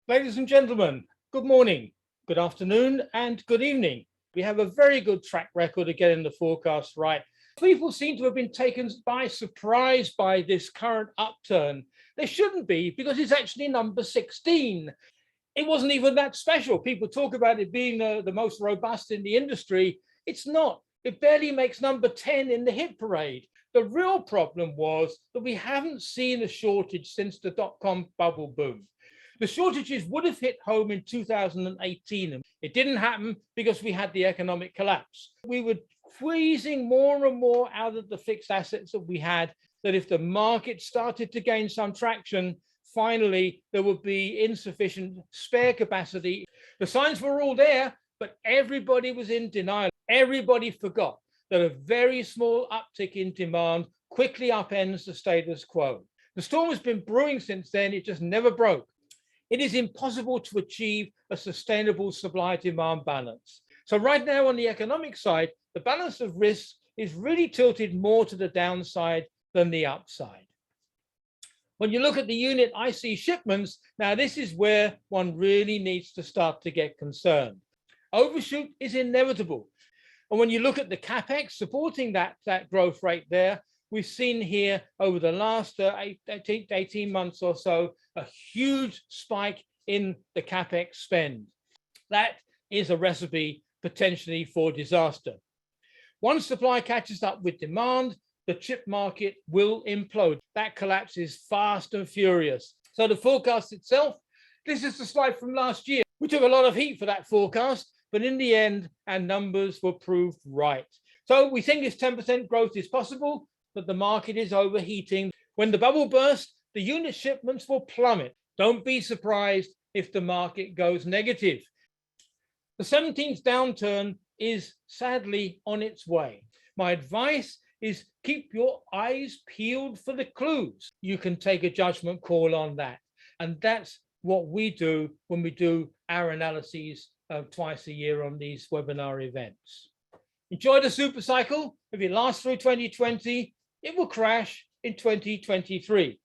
Ladies and gentlemen, good morning, good afternoon, and good evening. We have a very good track record of getting the forecast right. People seem to have been taken by surprise by this current upturn. They shouldn't be, because it's actually number 16. It wasn't even that special. People talk about it being the most robust in the industry. It's not. It barely makes number 10 in the hit parade. The real problem was that we haven't seen a shortage since the dot-com bubble boom. The shortages would have hit home in 2018, and it didn't happen because we had the economic collapse. We were squeezing more and more out of the fixed assets that we had, that if the market started to gain some traction, finally there would be insufficient spare capacity. The signs were all there, but everybody was in denial. Everybody forgot that a very small uptick in demand quickly upends the status quo. The storm has been brewing since then, it just never broke. It is impossible to achieve a sustainable supply-demand balance. So right now on the economic side, the balance of risk is really tilted more to the downside than the upside. When you look at the unit IC shipments, now this is where one really needs to start to get concerned. Overshoot is inevitable. And when you look at the CapEx supporting that growth rate there, we've seen here over the last 18 months or so, a huge spike in the CapEx spend. That is a recipe potentially for disaster. Once supply catches up with demand, the chip market will implode. That collapse is fast and furious. So the forecast itself, this is the slide from last year. We took a lot of heat for that forecast, but in the end, our numbers were proved right. So we think this 10% growth is possible, but the market is overheating. When the bubble bursts, the unit shipments will plummet. Don't be surprised if the market goes negative. The 17th downturn is sadly on its way. My advice is keep your eyes peeled for the clues. You can take a judgment call on that. And that's what we do when we do our analyses twice a year on these webinar events. Enjoy the super cycle. If it lasts through 2020, it will crash in 2023.